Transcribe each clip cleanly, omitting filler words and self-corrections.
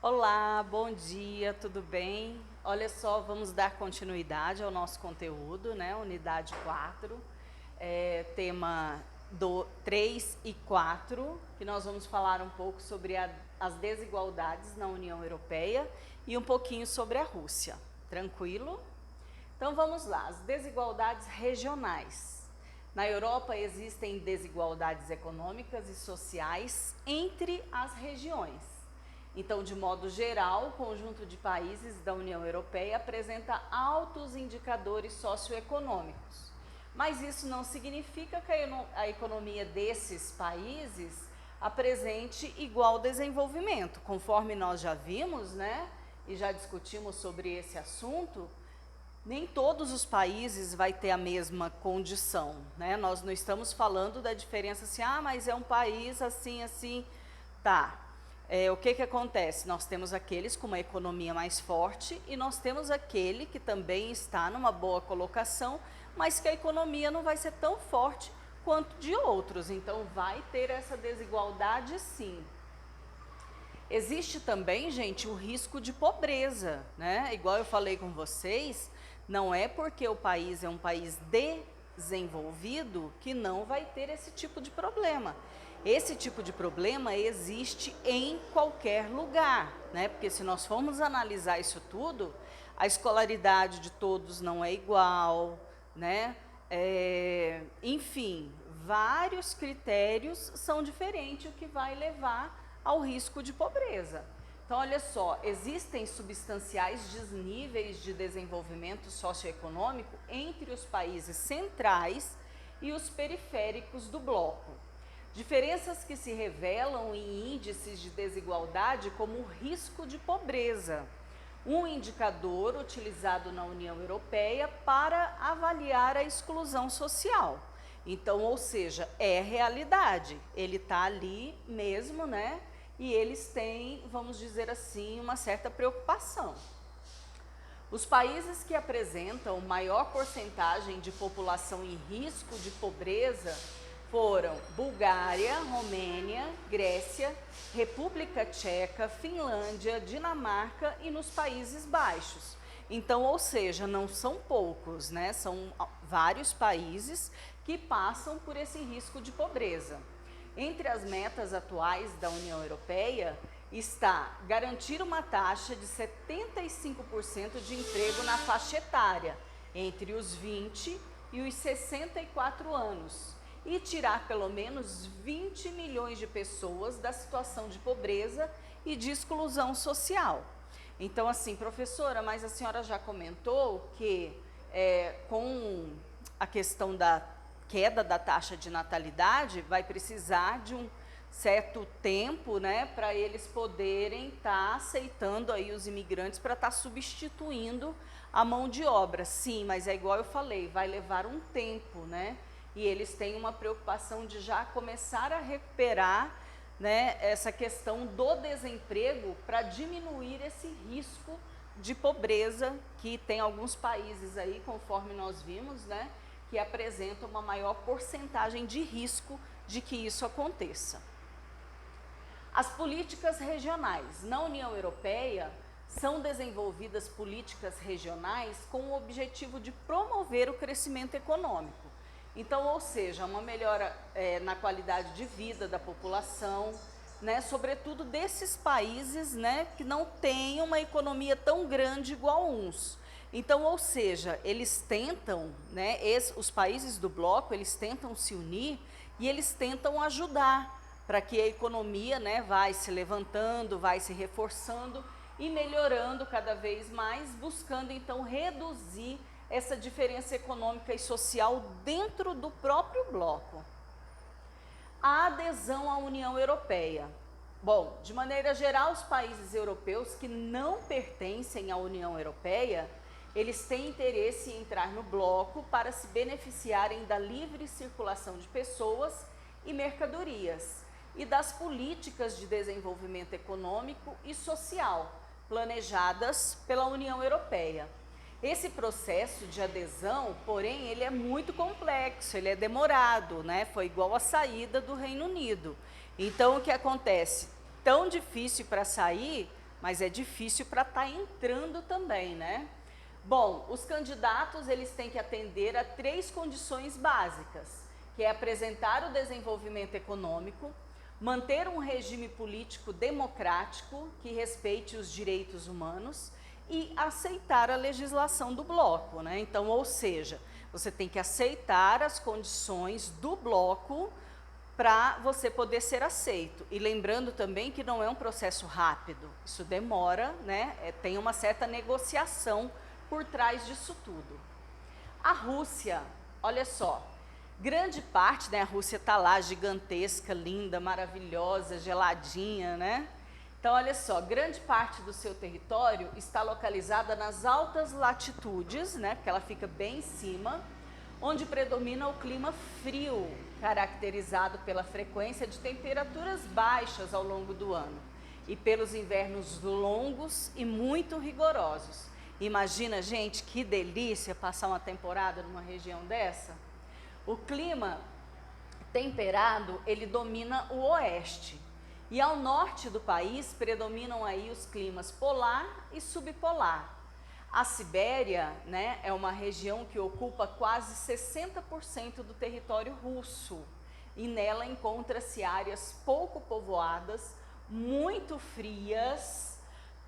Olá, bom dia, tudo bem? Olha só, vamos dar continuidade ao nosso conteúdo, né? Unidade 4, tema 3 e 4, que nós vamos falar um pouco sobre as desigualdades na União Europeia e um pouquinho sobre a Rússia. Tranquilo? Então vamos lá, as desigualdades regionais. Na Europa existem desigualdades econômicas e sociais entre as regiões. Então, de modo geral, o conjunto de países da União Europeia apresenta altos indicadores socioeconômicos. Mas isso não significa que a economia desses países apresente igual desenvolvimento. Conforme nós já vimos, né, e já discutimos sobre esse assunto, nem todos os países vai ter a mesma condição, né? Nós não estamos falando da diferença assim, mas é um país assim, assim, tá. O que acontece? Nós temos aqueles com uma economia mais forte e nós temos aquele que também está numa boa colocação, mas que a economia não vai ser tão forte quanto de outros. Então, vai ter essa desigualdade, sim. Existe também, gente, o risco de pobreza, né? Igual eu falei com vocês, não é porque o país é um país desenvolvido que não vai ter esse tipo de problema. Esse tipo de problema existe em qualquer lugar, né? Porque se nós formos analisar isso tudo, a escolaridade de todos não é igual, né? Enfim, vários critérios são diferentes, o que vai levar ao risco de pobreza. Então, olha só, existem substanciais desníveis de desenvolvimento socioeconômico entre os países centrais e os periféricos do bloco. Diferenças que se revelam em índices de desigualdade como o risco de pobreza, um indicador utilizado na União Europeia para avaliar a exclusão social. Então, ou seja, é realidade, ele está ali mesmo, né? E eles têm, vamos dizer assim, uma certa preocupação. Os países que apresentam maior porcentagem de população em risco de pobreza foram Bulgária, Romênia, Grécia, República Tcheca, Finlândia, Dinamarca e nos Países Baixos. Então, ou seja, não são poucos, né? São vários países que passam por esse risco de pobreza. Entre as metas atuais da União Europeia está garantir uma taxa de 75% de emprego na faixa etária, entre os 20 e os 64 anos, e tirar pelo menos 20 milhões de pessoas da situação de pobreza e de exclusão social. Então, assim, professora, mas a senhora já comentou que com a questão da queda da taxa de natalidade, vai precisar de um certo tempo, né, para eles poderem estar aceitando aí os imigrantes para estar substituindo a mão de obra. Sim, mas é igual eu falei, vai levar um tempo, né? E eles têm uma preocupação de já começar a recuperar, né, essa questão do desemprego para diminuir esse risco de pobreza que tem alguns países aí, conforme nós vimos, né, que apresentam uma maior porcentagem de risco de que isso aconteça. As políticas regionais. Na União Europeia, são desenvolvidas políticas regionais com o objetivo de promover o crescimento econômico. Então, ou seja, uma melhora na qualidade de vida da população, né, sobretudo desses países, né, que não têm uma economia tão grande igual uns. Então, ou seja, eles tentam, né, os países do bloco, eles tentam se unir e eles tentam ajudar para que a economia, né, vai se levantando, vai se reforçando e melhorando cada vez mais, buscando então reduzir essa diferença econômica e social dentro do próprio bloco. A adesão à União Europeia. Bom, de maneira geral, os países europeus que não pertencem à União Europeia, eles têm interesse em entrar no bloco para se beneficiarem da livre circulação de pessoas e mercadorias e das políticas de desenvolvimento econômico e social planejadas pela União Europeia. Esse processo de adesão, porém, ele é muito complexo, ele é demorado, né? Foi igual a saída do Reino Unido. Então, o que acontece? Tão difícil para sair, mas é difícil para estar entrando também, né? Bom, os candidatos eles têm que atender a 3 condições básicas, que é apresentar o desenvolvimento econômico, manter um regime político democrático que respeite os direitos humanos e aceitar a legislação do bloco, né? Então, ou seja, você tem que aceitar as condições do bloco para você poder ser aceito. E lembrando também que não é um processo rápido, isso demora, né? Tem uma certa negociação por trás disso tudo. A Rússia, olha só, grande parte, né, a Rússia está lá gigantesca, linda, maravilhosa, geladinha, né? Então, olha só, grande parte do seu território está localizada nas altas latitudes, né, porque ela fica bem em cima, onde predomina o clima frio, caracterizado pela frequência de temperaturas baixas ao longo do ano e pelos invernos longos e muito rigorosos. Imagina, gente, que delícia passar uma temporada numa região dessa. O clima temperado, ele domina o oeste. E ao norte do país predominam aí os climas polar e subpolar. A Sibéria, né, é uma região que ocupa quase 60% do território russo. E nela encontra-se áreas pouco povoadas, muito frias,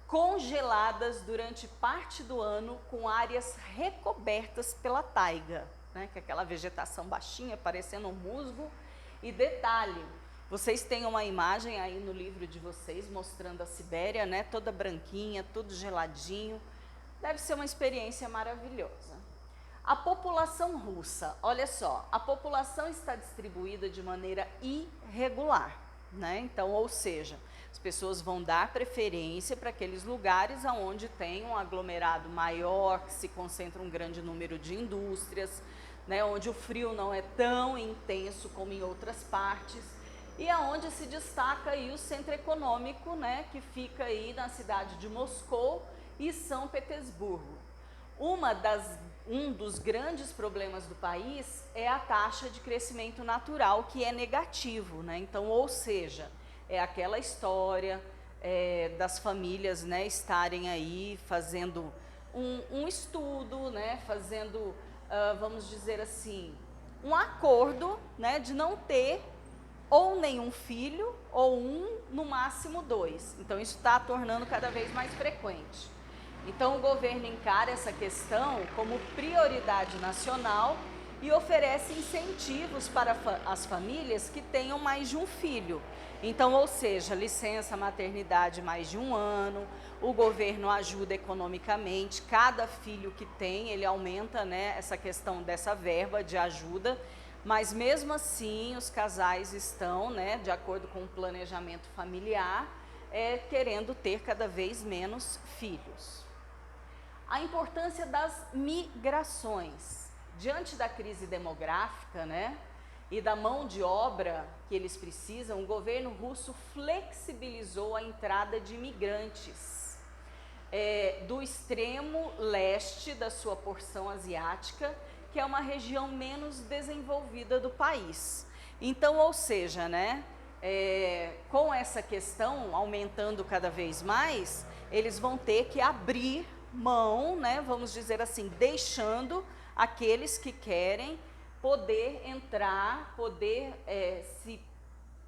congeladas durante parte do ano, com áreas recobertas pela taiga, né, que é aquela vegetação baixinha, parecendo um musgo. E detalhe, vocês têm uma imagem aí no livro de vocês mostrando a Sibéria, né, toda branquinha, tudo geladinho. Deve ser uma experiência maravilhosa. A população russa, olha só, a população está distribuída de maneira irregular, né? Então, ou seja, as pessoas vão dar preferência para aqueles lugares onde tem um aglomerado maior, que se concentra um grande número de indústrias, né, onde o frio não é tão intenso como em outras partes, e aonde se destaca aí o centro econômico, né, que fica aí na cidade de Moscou e São Petersburgo. Um dos grandes problemas do país é a taxa de crescimento natural, que é negativo, né? Então, ou seja, é aquela história das famílias, né, estarem aí fazendo um estudo, né, fazendo, vamos dizer assim, um acordo, né, de não ter ou nenhum filho, ou no máximo 2. Então, isso está tornando cada vez mais frequente. Então, o governo encara essa questão como prioridade nacional e oferece incentivos para as famílias que tenham mais de um filho. Então, ou seja, licença maternidade mais de 1 ano, o governo ajuda economicamente, cada filho que tem, ele aumenta, né, essa questão dessa verba de ajuda, mas mesmo assim os casais estão, né, de acordo com o planejamento familiar, querendo ter cada vez menos filhos. A importância das migrações. Diante da crise demográfica, né, e da mão de obra que eles precisam, o governo russo flexibilizou a entrada de imigrantes do extremo leste da sua porção asiática, que é uma região menos desenvolvida do país. Então, ou seja, né, com essa questão aumentando cada vez mais, eles vão ter que abrir mão, né, vamos dizer assim, deixando aqueles que querem poder entrar, poder se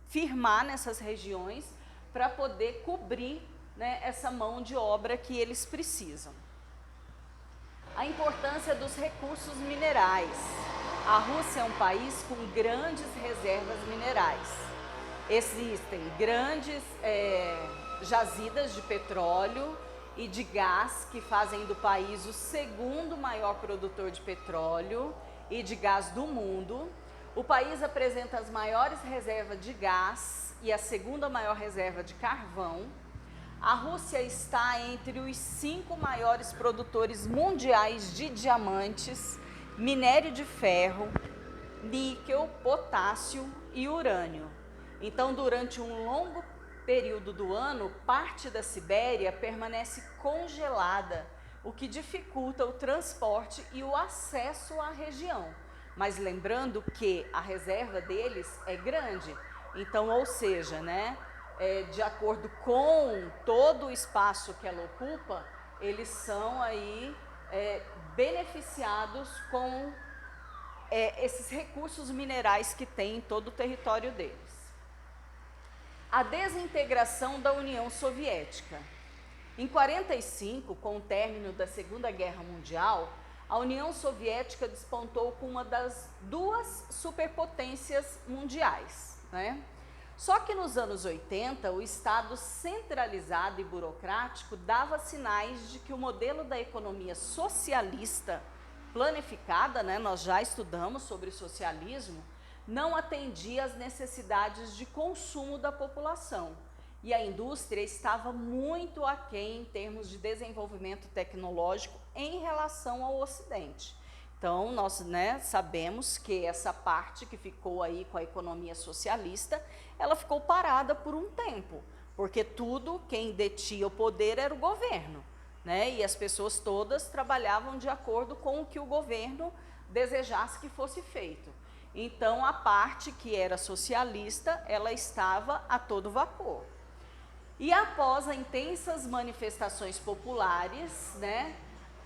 firmar nessas regiões para poder cobrir, né, essa mão de obra que eles precisam. A importância dos recursos minerais. A Rússia é um país com grandes reservas minerais. Existem grandes jazidas de petróleo e de gás que fazem do país o segundo maior produtor de petróleo e de gás do mundo. O país apresenta as maiores reservas de gás e a segunda maior reserva de carvão. A Rússia está entre os 5 maiores produtores mundiais de diamantes, minério de ferro, níquel, potássio e urânio. Então, durante um longo período do ano, parte da Sibéria permanece congelada, o que dificulta o transporte e o acesso à região. Mas lembrando que a reserva deles é grande, então, ou seja, né, de acordo com todo o espaço que ela ocupa, eles são aí beneficiados com esses recursos minerais que tem em todo o território deles. A desintegração da União Soviética. Em 1945, com o término da Segunda Guerra Mundial, a União Soviética despontou como uma das duas superpotências mundiais, né? Só que nos anos 80, o Estado centralizado e burocrático dava sinais de que o modelo da economia socialista planificada, né, nós já estudamos sobre socialismo, não atendia às necessidades de consumo da população. E a indústria estava muito aquém em termos de desenvolvimento tecnológico em relação ao Ocidente. Então, nós, né, sabemos que essa parte que ficou aí com a economia socialista, ela ficou parada por um tempo, porque quem detinha o poder era o governo, né, e as pessoas todas trabalhavam de acordo com o que o governo desejasse que fosse feito. Então, a parte que era socialista, ela estava a todo vapor. E após as intensas manifestações populares, né,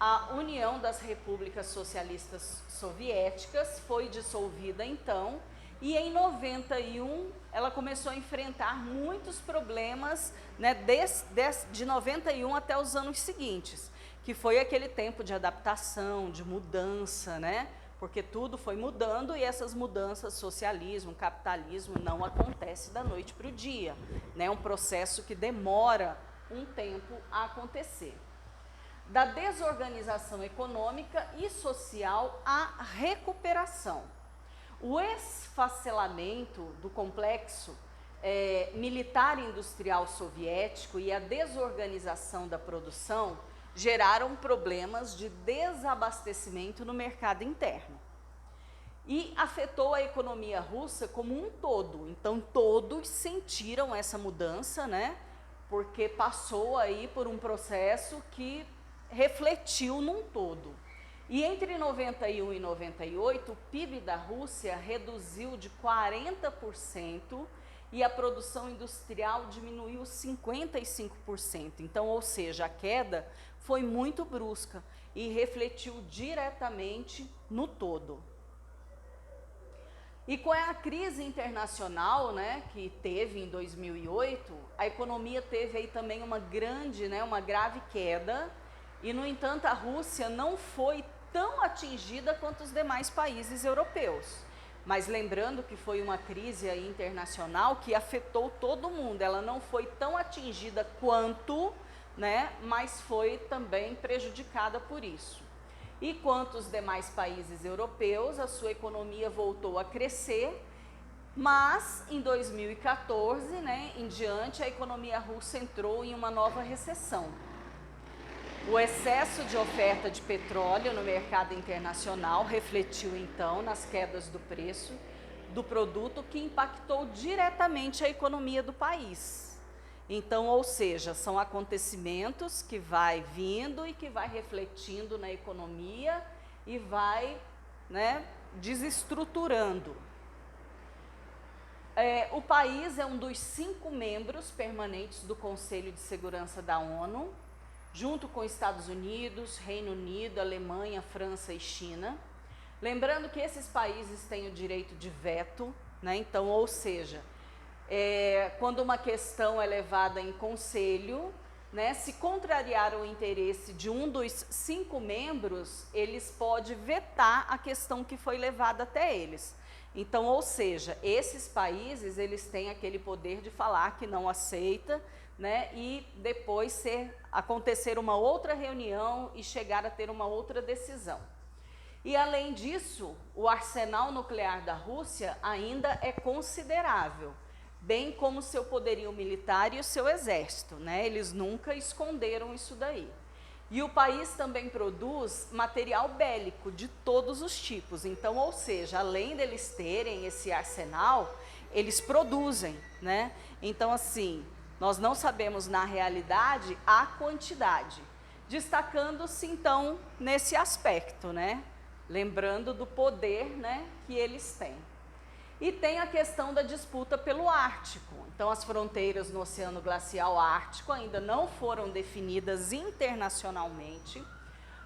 a União das Repúblicas Socialistas Soviéticas foi dissolvida então, e em 91 ela começou a enfrentar muitos problemas, né, de 91 até os anos seguintes, que foi aquele tempo de adaptação, de mudança, né? Porque tudo foi mudando e essas mudanças, socialismo, capitalismo, não acontece da noite para o dia, né? É um processo que demora um tempo a acontecer. Da desorganização econômica e social à recuperação. O esfacelamento do complexo militar e industrial soviético e a desorganização da produção geraram problemas de desabastecimento no mercado interno. E afetou a economia russa como um todo. Então, todos sentiram essa mudança, né? Porque passou aí por um processo que refletiu num todo. E entre 91 e 98, o PIB da Rússia reduziu de 40% e a produção industrial diminuiu 55%. Então, ou seja, a queda foi muito brusca e refletiu diretamente no todo. E com a crise internacional, né, que teve em 2008, a economia teve aí também uma grave queda, e no entanto a Rússia não foi tão atingida quanto os demais países europeus. Mas lembrando que foi uma crise aí internacional que afetou todo mundo, ela não foi tão atingida quanto, né, mas foi também prejudicada por isso. E quanto os demais países europeus, a sua economia voltou a crescer, mas em 2014, né, em diante, a economia russa entrou em uma nova recessão. O excesso de oferta de petróleo no mercado internacional refletiu então nas quedas do preço do produto, que impactou diretamente a economia do país. Então, ou seja, são acontecimentos que vai vindo e que vai refletindo na economia e vai, né, desestruturando. O país é um dos 5 membros permanentes do Conselho de Segurança da ONU, junto com Estados Unidos, Reino Unido, Alemanha, França e China. Lembrando que esses países têm o direito de veto, né? Então, ou seja, quando uma questão é levada em conselho, né, se contrariar o interesse de um dos 5 membros, eles podem vetar a questão que foi levada até eles. Então, ou seja, esses países, eles têm aquele poder de falar que não aceita, né, e depois acontecer uma outra reunião e chegar a ter uma outra decisão. E além disso, o arsenal nuclear da Rússia ainda é considerável, bem como seu poderio militar e o seu exército, né? Eles nunca esconderam isso daí. E o país também produz material bélico de todos os tipos. Então, ou seja, além deles terem esse arsenal, eles produzem, né? Então, assim, nós não sabemos na realidade a quantidade, destacando-se então nesse aspecto, né? Lembrando do poder, né, que eles têm. E tem a questão da disputa pelo Ártico. Então, as fronteiras no Oceano Glacial Ártico ainda não foram definidas internacionalmente,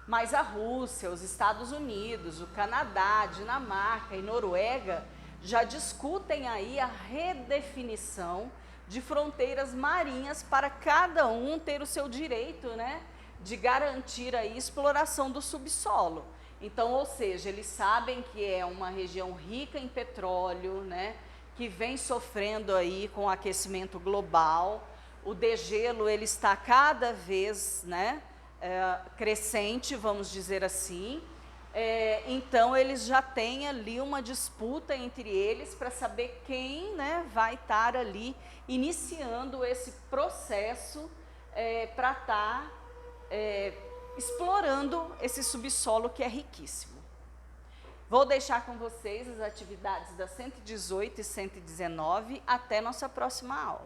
mas a Rússia, os Estados Unidos, o Canadá, a Dinamarca e Noruega já discutem aí a redefinição de fronteiras marinhas para cada um ter o seu direito, né, de garantir a exploração do subsolo. Então, ou seja, eles sabem que é uma região rica em petróleo, né, que vem sofrendo aí com o aquecimento global. O degelo ele está cada vez, né, crescente, vamos dizer assim. Então, eles já têm ali uma disputa entre eles para saber quem, né, vai estar ali iniciando esse processo para estar explorando esse subsolo que é riquíssimo. Vou deixar com vocês as atividades da 118 e 119 até nossa próxima aula.